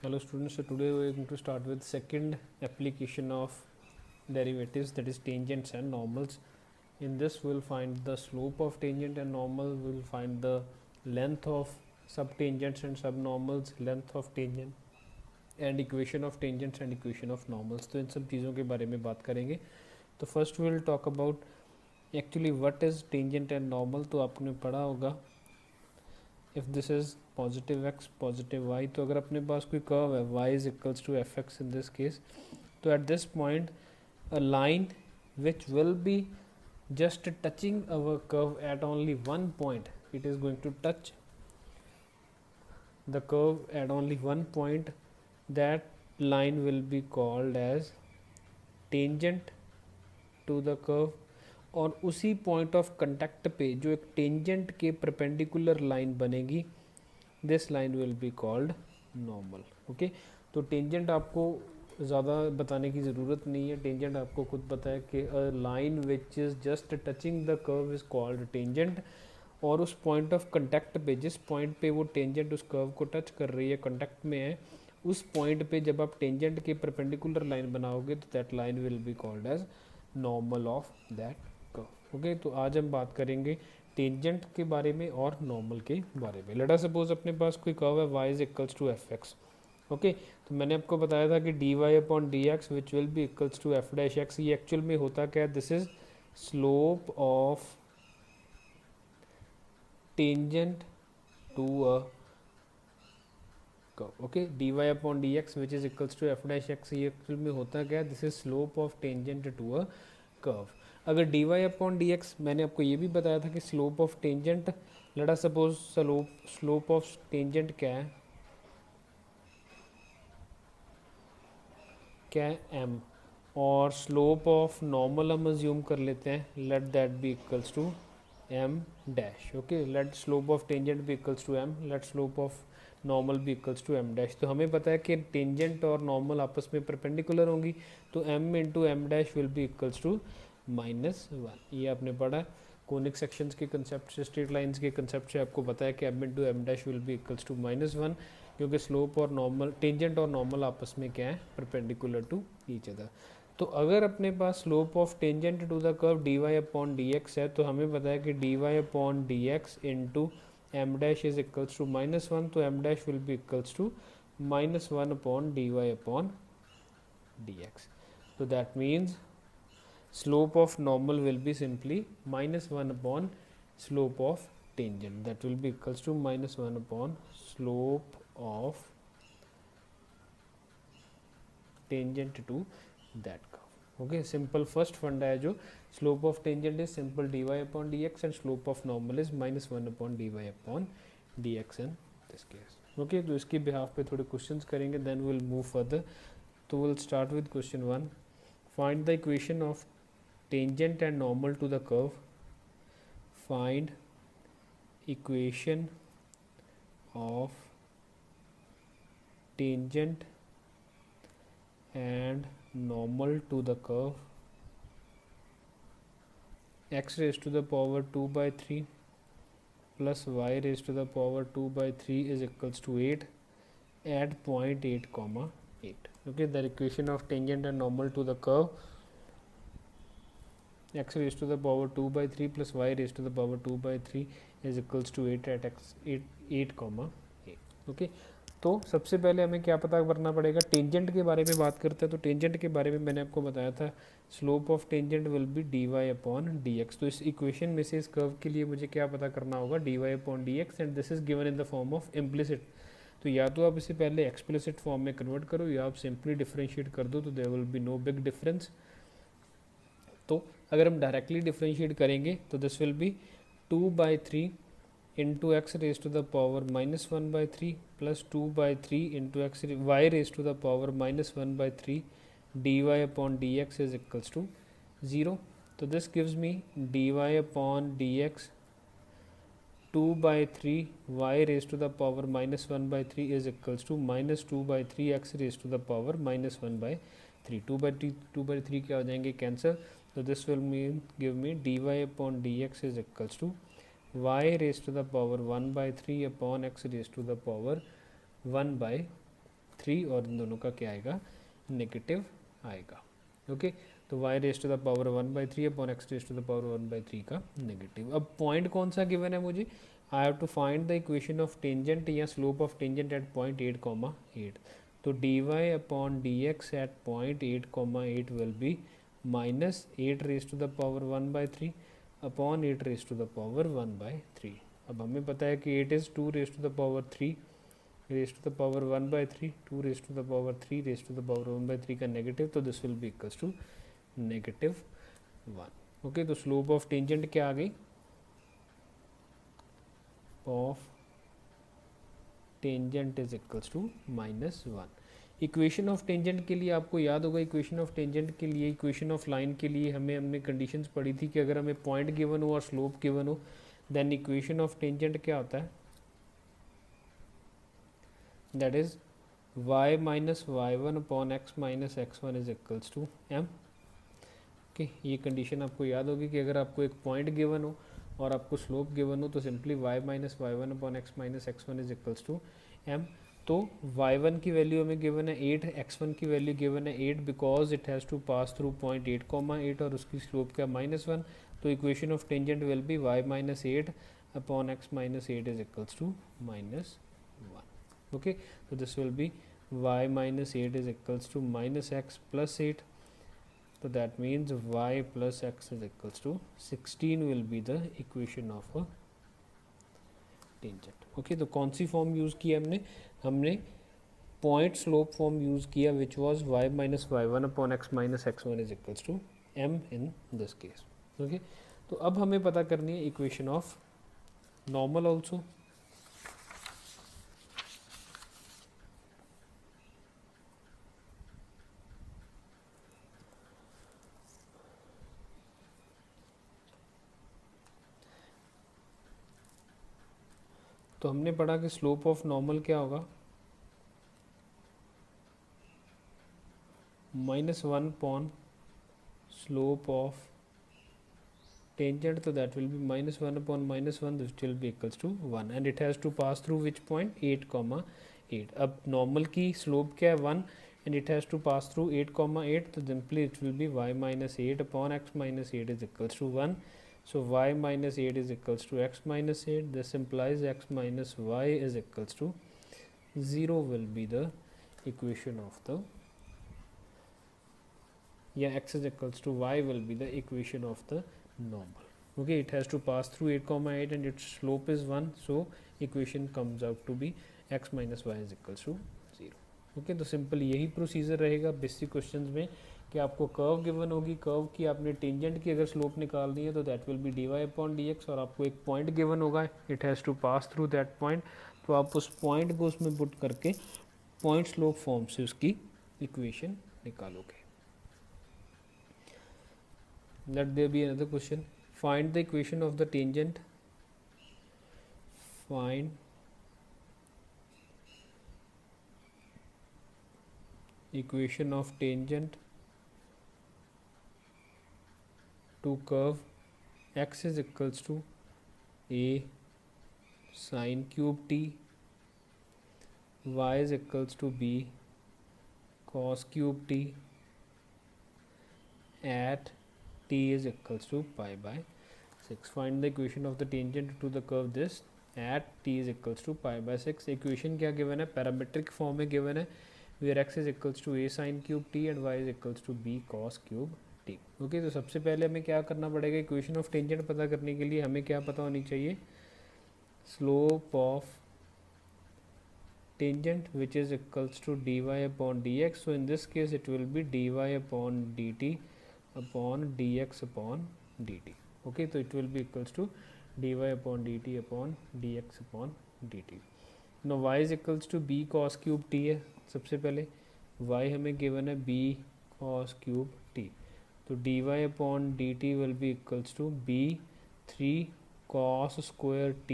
Hello students, so today we are going to start with second application of derivatives, that is tangents and normals. In this we'll find the slope of tangent and normal, we'll find the length of subtangents and subnormals, length of tangent and equation of tangents and equation of normals. तो इन सब चीज़ों के बारे में बात करेंगे. तो first we'll talk about actually what is tangent and normal. तो आपने पढ़ा होगा if this is positive x positive y, तो अगर अपने पास कोई कर्व है y is equals to f x in this case, तो at this point a line which will be just touching our curve at only one point, it is going to touch the curve at only one point, that line will be called as tangent to the curve. और उसी point of contact पे जो एक tangent के perpendicular line बनेगी, this line will be called normal. Okay, तो tangent आपको ज़्यादा बताने की ज़रूरत नहीं है. टेंजेंट आपको खुद पता है कि अ line which is just touching the curve is called tangent. और उस पॉइंट ऑफ कंटेक्ट पे, जिस पॉइंट पे वो टेंजेंट उस कर्व को टच कर रही है, कंटेक्ट में है, उस पॉइंट पे जब आप टेंजेंट के परपेंडिकुलर लाइन बनाओगे तो that line will be called as normal of that curve. Okay, तो आज हम बात करेंगे टेंजेंट के बारे में और नॉर्मल के बारे में. लेट अस सपोज अपने पास कोई कर्व है y is equals to f x. Okay, तो मैंने आपको बताया था कि d y upon d x which will be equals to f dash x. ये एक्चुअल में होता क्या है? This is slope of tangent to a curve. Okay, d y upon d x which is equals to f dash x, ये actual में होता क्या है? This is slope of tangent to a curve. अगर d y upon d x, मैंने आपको ये भी बताया था कि slope of tangent, let us suppose slope of tangent क्या है? क्या है? एम. और स्लोप ऑफ नॉर्मल हम अज्यूम कर लेते हैं, let that be equals to m dash. Okay, let slope of tangent be equals to m, let slope of normal be equals to m dash. तो हमें पता है कि टेंजेंट और नॉर्मल आपस में परपेंडिकुलर होंगी, तो m into m dash will be equals to -1. ये आपने पढ़ा है कोनिक सेक्शंस के कंसेप्ट से, स्ट्रेट लाइंस के कंसेप्ट से आपको पता है कि m into m dash will be equals to -1, क्योंकि स्लोप और नॉर्मल, टेंजेंट और नॉर्मल आपस में क्या है? Perpendicular to each other. तो अगर अपने पास slope of tangent to the curve d y upon d x है, तो हमें पता है कि d y upon d x into m dash is equals to -1, तो m dash will be equals to -1 upon d y upon d x. तो that means slope of normal will be simply -1 upon slope of tangent, that will be equals to -1 upon slope of tangent to that curve. Okay, simple first funda है जो slope of tangent is simple dy upon dx and slope of normal is -1 upon dy upon dx in this case. Okay, तो इसके behalf पे थोड़े questions करेंगे, then we'll move further. तो we'll start with question 1. Find the equation of tangent and normal to the curve. Find equation of tangent and normal to the curve. X raised to the power 2 by 3 plus y raised to the power 2 by 3 is equals to 8 at point 8 comma 8. Okay, the equation of tangent and normal to the curve, x raised to the power 2 by 3 plus y raised to the power 2 by 3 is equals to 8 at x 8 comma 8. Okay, तो सबसे पहले हमें क्या पता करना पड़ेगा? Tangent के बारे में बात करते हैं. तो टेंजेंट के बारे में मैंने आपको बताया था, slope of tangent will be d y upon d x. तो इस इक्वेशन में से इस कर्व के लिए मुझे क्या पता करना होगा? D y upon d x, and this is given in the form of implicit. तो या तो आप इसे पहले एक्सप्लिसिट फॉर्म में कन्वर्ट करो, या आप सिंपली डिफ्रेंशिएट कर दो, तो there will be no big difference. तो अगर हम डायरेक्टली डिफ्रेंशिएट करेंगे तो this will be 2 by 3 into x raise to the power -1 by 3 plus 2 by 3 into x y raise to the power -1 by 3 d y upon d x is equals to 0. तो this gives me d y upon d x 2 by 3 y raise to the power -1 by 3 is equals to -2 by 3 x raise to the power -1 by 3. 2 by 3 क्या हो जाएंगे? Cancel. So this will mean give me dy upon dx is equals to y raised to the power 1 by 3 upon x raised to the power 1 by 3 और इन दोनों का क्या आएगा, negative आएगा। Okay तो y raise to the power 1/3 upon x raise to the power 1/3 का negative. अब point कौन सा गिवन है मुझे, I have to find the equation of tangent या slope of tangent at point 8,8। तो dy upon dx at point 8,8 will be minus 8 raise to the power 1/3 upon 8 raise to the power 1/3। अब हमें पता है कि 8 is 2 raise to the power 3 raise to the power 1/3, 2 raise to the power 3 raise to the power 1/3 का negative, तो this will be equals to -1। Okay तो slope of tangent क्या आ गई, of tangent is equals to -1। Equation of tangent के लिए आपको याद होगा, इक्वेशन ऑफ टेंजेंट के लिए, इक्वेशन ऑफ लाइन के लिए हमने कंडीशंस पढ़ी थी कि अगर हमें पॉइंट गिवन हो और स्लोप गिवन हो, देन इक्वेशन ऑफ टेंजेंट क्या होता है, that is y minus y1 upon x minus x1 is equals to m। Okay ये कंडीशन आपको याद होगी कि अगर आपको एक पॉइंट गिवन हो और आपको स्लोप गिवन हो तो simply y minus y1 upon x minus x1 is equals to m। तो y1 की वैल्यू हमें गिवन है 8, x1 की वैल्यू गिवन है 8 because it has to pass through point 8,8 और उसकी स्लोप क्या -1। तो equation of tangent will be y minus 8 upon x minus 8 is equals to -1। Okay so this will be y minus 8 is equals to minus x plus 8, so that means y plus x is equals to 16 will be the equation of a tangent। okay तो कौन सी form use की हमने point slope form use किया which was y minus y1 upon x minus x1 is equals to m in this case। okay तो अब हमें पता करनी है इक्वेशन ऑफ नॉर्मल ऑल्सो। तो हमने पढ़ा कि स्लोप ऑफ नॉर्मल क्या होगा, -1 अपॉन स्लोप ऑफ टेंजेंट, तो that will be -1 upon -1 this will be equals to 1 and it has to pass through which point 8,8। अब नॉर्मल की स्लोप क्या है 1 and it has to pass through 8,8, तो simply it will be y minus 8 upon x minus 8 is equals to 1। So y minus 8 is equals to x minus 8. This implies x minus y is equals to 0 will be the equation of the, yeah, x is equals to y will be the equation of the normal। okay it has to pass through 8,8 and its slope is 1, so equation comes out to be x minus y is equals to 0। okay तो simple यही procedure रहेगा basic questions में कि आपको curve given होगी, curve की आपने tangent की अगर स्लोप निकालनी है तो that will be dy upon dx, और आपको एक पॉइंट गिवन होगा, it has to pass through that point, तो आप उस पॉइंट को उसमें पुट करके पॉइंट स्लोप फॉर्म से उसकी इक्वेशन निकालोगे। Let there be another question, find the equation of the tangent, find equation of tangent to curve x is equals to a sin cube t, y is equals to b cos cube t at t is equals to pi by 6। find the equation of the tangent to the curve this at t is equals to pi by 6। Equation क्या given है, parametric form में given है, where x is equals to a sin cube t and y is equals to b cos cube t। Okay तो सबसे पहले हमें क्या करना पड़ेगा, इक्वेशन ऑफ टेंजेंट पता करने के लिए हमें क्या पता होनी चाहिए, slope of tangent which is equals to dy upon dx। So in this case it will be dy upon dt upon dx upon dt। Okay तो it will be equals to dy upon dt upon dx upon dt। No y is equals to b cos cube t है, सबसे पहले y हमें given है b cos cube t, तो dy upon dt will be equals to b 3 cos square t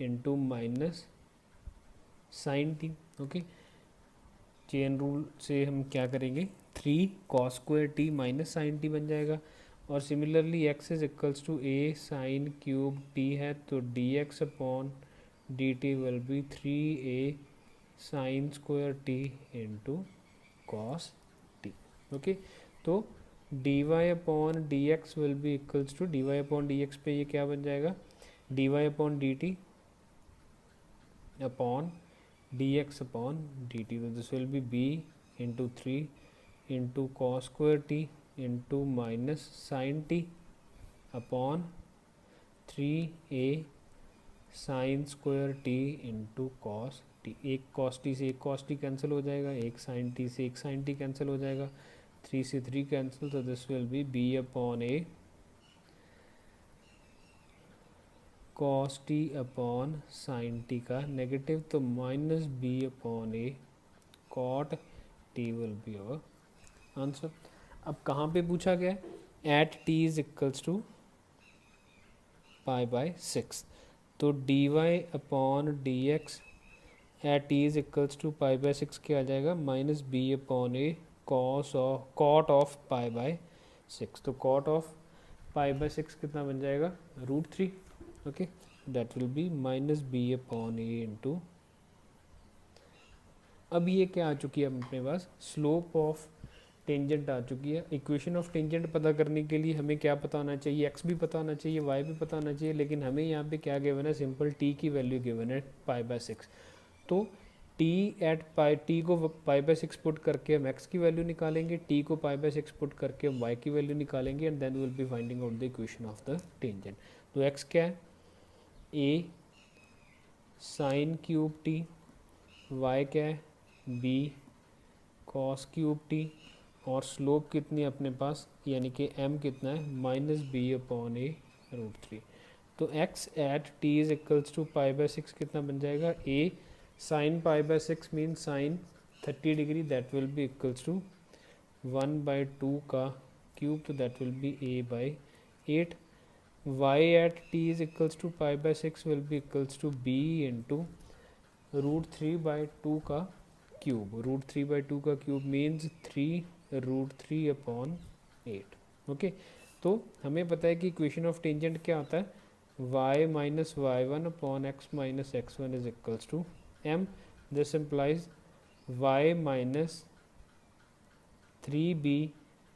into minus sine t. Okay chain rule से हम क्या करेंगे, 3 cos square t minus sine t बन जाएगा, और similarly x is equals to a sine cube t है, तो dx upon dt will be 3a sine square t into cos t. Okay, तो d y upon d x will be equals to d y upon d x पे ये क्या बन जाएगा, d y upon d t upon d x upon d t. तो this will be b into three into cos square t into minus sine t upon three a sine square t into cos t. एक cos t से एक cos T cancel हो जाएगा, एक sign T से एक sign T cancel हो जाएगा, थ्री से थ्री कैंसिल, तो this will be b upon a cos t upon sine t का नेगेटिव, तो minus b upon a cot t will be our answer. अब कहाँ पे पूछा गया है, at t is equals to pi by six, तो d y upon d x at t is equals to pi by six क्या आ जाएगा, minus b upon a cot of pi by six. तो cot of pi by six कितना बन जाएगा, root three. Okay, that will be minus b upon a into, अब ये क्या आ चुकी है अपने पास, स्लोप ऑफ टेंजेंट आ चुकी है। इक्वेशन ऑफ टेंजेंट पता करने के लिए हमें क्या पता होना चाहिए, एक्स भी पता होना चाहिए, वाई भी पता होना चाहिए, लेकिन हमें यहाँ पे क्या गिवन है, सिंपल टी की वैल्यू गिवन है पाई बाय सिक्स। तो टी एट पाई, टी को पाई बाय सिक्स पुट करके हम एक्स की वैल्यू निकालेंगे, टी को पाई बाय सिक्स पुट करके हम वाई की वैल्यू निकालेंगे, and then will be finding out the equation of the tangent. तो एक्स क्या है, a sine cube t, y क्या है, बी कॉस क्यूब टी, और स्लोप कितनी है अपने पास, यानी कि m कितना है, minus b upon a root three. तो x at t is equals to pi by six कितना बन जाएगा, a sine pi by six mean sine 30 degree, that will be equals to 1/2 का क्यूब, तो that will be a by 8। y at t is equals to pi by six will be equals to b into root three by two का cube, root three by two का cube means three root three upon eight. Okay, तो हमें पता है कि equation of tangent क्या होता है, y minus y one upon x minus x one is equals to m। This implies y minus three b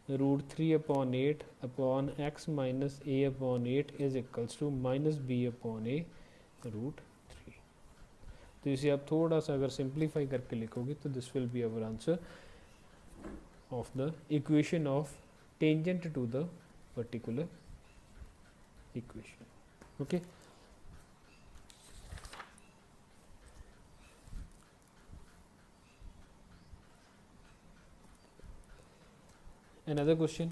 root three upon eight upon x minus a upon eight is equals to minus b upon a root three. तो इसे आप थोड़ा सा अगर simplify करके लिखोगे तो this will be our answer of the equation of tangent to the particular equation. Okay, another question,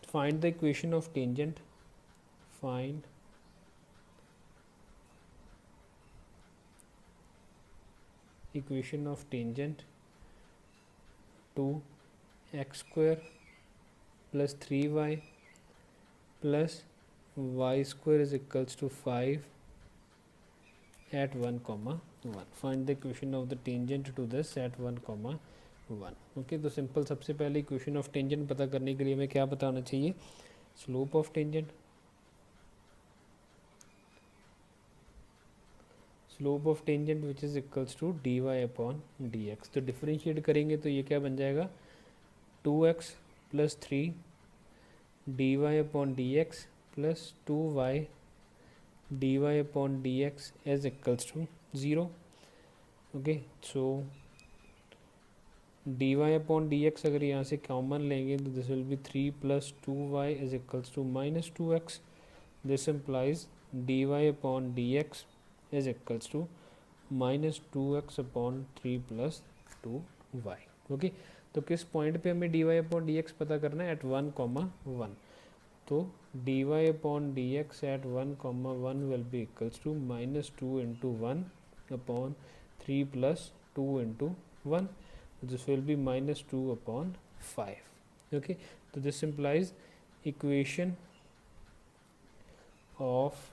find the equation of tangent, find equation of tangent to x square plus 3y plus y square is equals to 5 at 1 comma 1. Find the equation of the tangent to this at 1 comma 1. Okay, तो simple सबसे पहले equation of tangent पता करने के लिए हमें क्या पता होना चाहिए, slope of tangent, slope of tangent which is equals to d y upon d x. तो डिफ्रेंशिएट करेंगे तो ये क्या बन जाएगा, 2x plus three d y upon d x plus 2y d y upon d x is equals to 0। Okay, so d y upon d x अगर यहाँ से कॉमन लेंगे तो this will be 3 plus 2y is equals to minus 2x। This implies d y upon d x is equals to minus 2x upon 3 plus 2y। Okay, तो किस point पे हमें d y upon d x पता करना है, at 1 comma 1। तो d y upon d x at 1 comma 1 will be equals to minus 2 into 1 upon 3 plus 2 into 1, this will be minus 2 upon 5। Okay, तो this implies equation of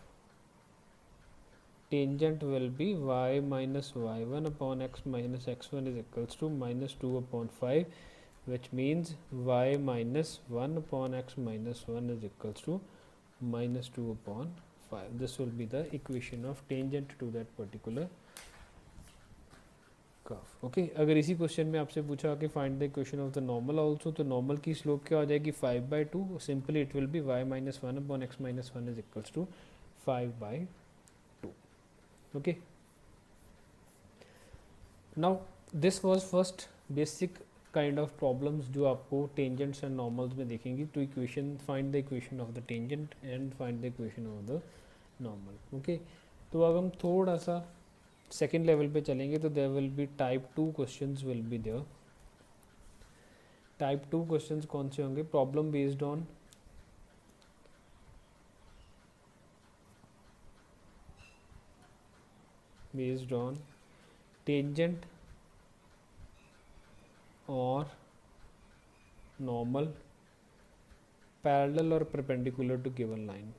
tangent will be y minus y1 upon x minus x1 is equals to minus 2 upon 5, which means y minus 1 upon x minus 1 is equals to minus 2 upon 5. This will be the equation of tangent to that particular curve. Okay अगर इसी question में आपसे पूछा कि find the equation of the normal also, तो normal की slope क्या हो जाएगी 5/2, simply it will be y - 1 upon x - 1 is equals to 5/2. Okay now this was first basic kind of problems जो आपको टेंजेंट्स एंड नॉर्मल्स में देखेंगी. Two equation, find the equation of the tangent and find the equation of the normal. Okay तो अब हम थोड़ा सा second level पे चलेंगे. तो there will be type 2 questions will be there. Type 2 questions कौन से होंगे? प्रॉब्लम बेस्ड ऑन टेंजेंट और नॉर्मल पैरेलल और perpendicular to given line.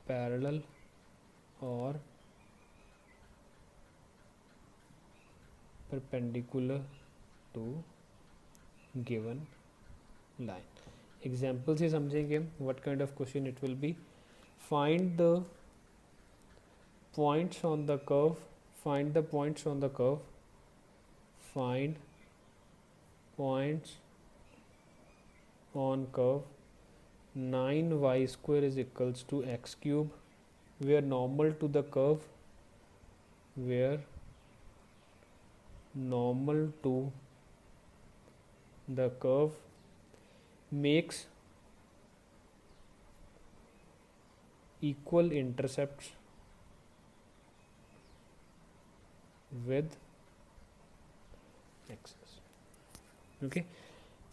Parallel और perpendicular to given line. Example से समझेंगे हम what kind of question it will be. Find the points on the curve. Find the points on the curve. Find points on curve 9y² is equals to x cube, where normal to the curve, where normal to the curve makes equal intercepts with axis. Okay,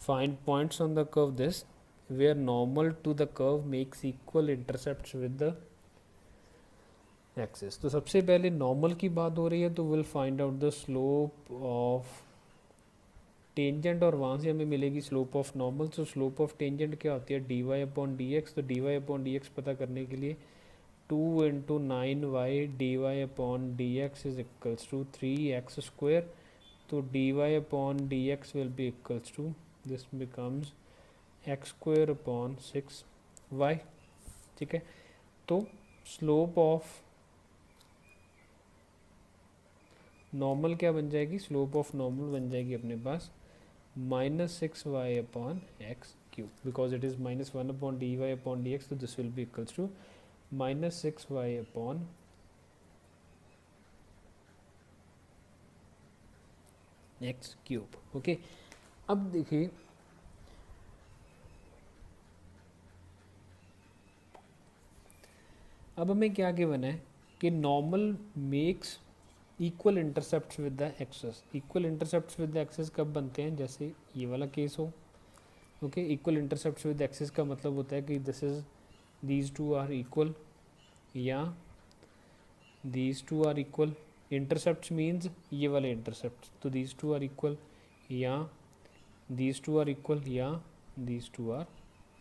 find points on the curve this where normal to the curve makes equal intercepts with the axis. तो सबसे पहले normal की बात हो रही है तो will find out the slope of tangent और वहाँ से हमें मिलेगी स्लोप ऑफ नॉर्मल. तो स्लोप ऑफ टेंजेंट क्या होती है? dy/dx. तो dy/dx पता करने के लिए 2 × 9y dy/dx is equals to 3x². तो dy/dx will be equals to, this becomes x² upon 6y. ठीक है, तो स्लोप ऑफ नॉर्मल क्या बन जाएगी? स्लोप ऑफ नॉर्मल बन जाएगी अपने पास -6y upon x³ because it is -1 upon dy/dx. तो this will be equals to -6y upon x³. Okay अब देखिए अब हमें क्या गिवन है कि normal makes equal intercept with the axes. Equal intercept with the axes कब बनते हैं? जैसे ये वाला केस हो. Okay equal intercept with axes का मतलब होता है कि this is these two are equal या these two are equal. Intercept means ये वाले इंटरसेप्ट. तो दीज टू आर इक्वल या दीज टू आर इक्वल या दीज टू आर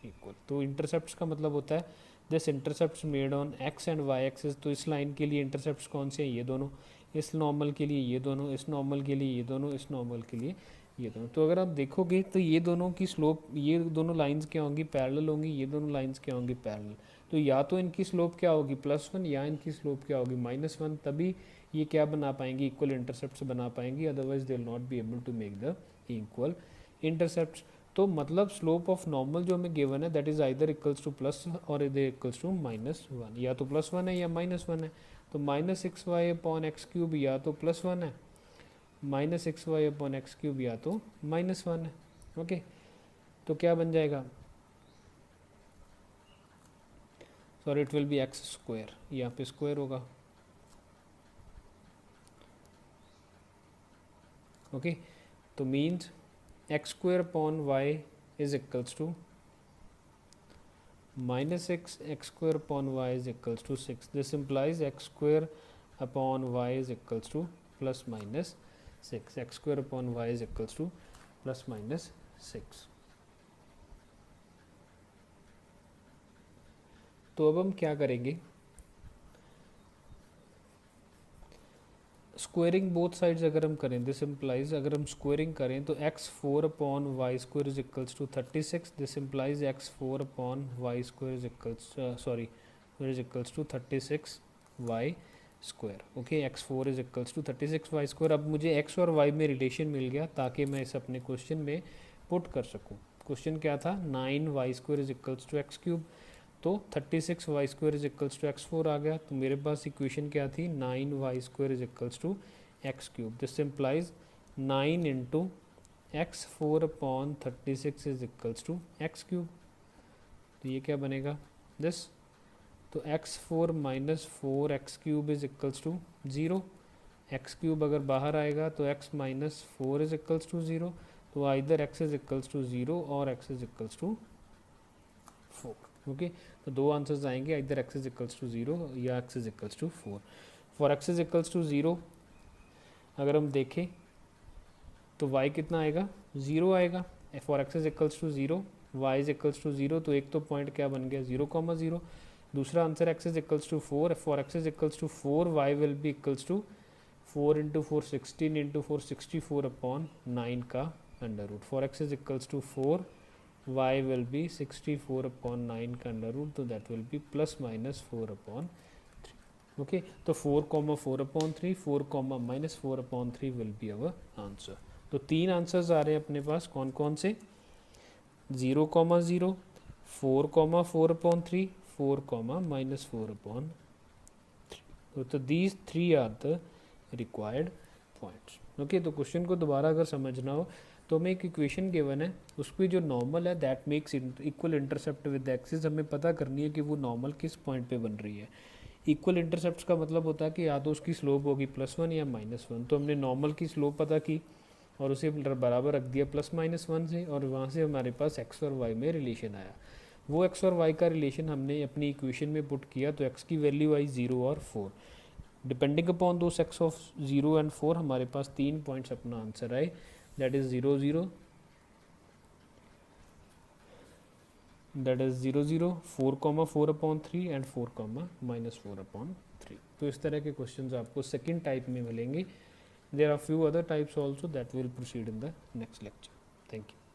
इक्वल. तो इंटरसेप्ट्स का मतलब होता है this intercepts made on x and y axis. तो इस लाइन के लिए इंटरसेप्ट्स कौन से हैं? ये दोनों. इस नॉर्मल के लिए ये दोनों. इस नॉर्मल के लिए ये दोनों. इस नॉर्मल के लिए ये दोनों. तो अगर आप देखोगे तो ये दोनों की स्लोप, ये दोनों लाइंस क्या होंगी? पैरेलल होंगी. ये दोनों लाइंस क्या होंगी? पैरेलल. तो या तो इनकी स्लोप क्या होगी? +1 या इनकी स्लोप क्या होगी? -1. तभी ये क्या बना पाएंगी? इक्वल इंटरसेप्ट्स बना पाएंगी. Otherwise they will not be able to make the equal intercepts. तो मतलब स्लोप ऑफ नॉर्मल जो हमें गिवन है that is either equals to plus और इधर इक्वल्स टू -1. या तो +1 है या -1 है. तो -6y अपॉन x³ या तो +1 है, -6y अपॉन x³ या तो -1 है. ओके तो क्या बन जाएगा? Sorry it will B x². यहाँ पे स्क्वायर होगा. ओके तो means x² upon y is equals to -6. x² upon y is equals to 6. This implies x² upon y is equals to +-6. x² upon y is equals to +-6. तो अब हम क्या करेंगे? Squaring both sides अगर हम करें, this implies अगर हम स्क्वेयरिंग करें तो x4 upon y² is equals to 36. This implies x4 upon y² is equals is equals to 36y². Square. Okay, x4 is equals to 36y square. अब मुझे x और y में रिलेशन मिल गया ताकि मैं इस अपने क्वेश्चन में पुट कर सकूँ। क्वेश्चन क्या था, 9y square is equals to x cube, तो 36y square is equals to x4 आ गया। तो मेरे पास इक्वेशन क्या थी, 9y square is equals to x cube. This implies 9 into x4 upon 36 is equals to x cube. तो ये क्या बनेगा, दिस, तो x4 minus 4 x cube is equals to 0। X cube अगर बाहर आएगा तो x minus 4 is equals to 0, तो either x is equals to 0 और x is equals to 4। Okay, तो दो आंसर्स आएंगे, either x is equals to 0 या x is equals to 4। For x is equals to 0 अगर हम देखें तो y कितना आएगा, 0 आएगा। For x is equals to 0, y is equals to 0, तो एक तो पॉइंट क्या बन गया, 0,0। दूसरा answer x is equals to 4, for x is equals to 4, y will be equals to 4 into 4 16 into 4 64 upon 9 का under root. For x is equals to 4, y will be 64 upon 9 का under root, तो that will be plus minus 4 upon 3। Okay, तो 4 upon 3, 4 minus 4 upon 3 will be our answer. तो तीन answers आ रहे हैं अपने पास, कौन कौन से, 0,0, 4 अपॉन 3, 4 माइनस 4 अपॉन 3। तो these three are the required points. Okay, तो क्वेश्चन को दोबारा अगर समझना हो तो हमें एक इक्वेशन गिवन है, उसकी जो नॉर्मल है that makes equal intercept with axis, हमें पता करनी है कि वो नॉर्मल किस पॉइंट पे बन रही है। इक्वल इंटरसेप्ट का मतलब होता है कि या तो उसकी स्लोप होगी +1 या -1। तो हमने नॉर्मल की स्लोप पता की और उसे बराबर रख दिया +-1 से, और वहाँ से हमारे पास x और y में रिलेशन आया। वो x और y का रिलेशन हमने अपनी इक्वेशन में पुट किया, तो x की वैल्यू आई 0 और 4। Depending upon those x of 0 and 4 हमारे पास 3 पॉइंट्स अपना आंसर आए, that is 0, 0, that is 0, 0, 4 upon 3 and 4 minus 4 upon 3। तो इस तरह के क्वेश्चंस आपको सेकंड टाइप में मिलेंगे। There are few other types also that will proceed in the next lecture. Thank you.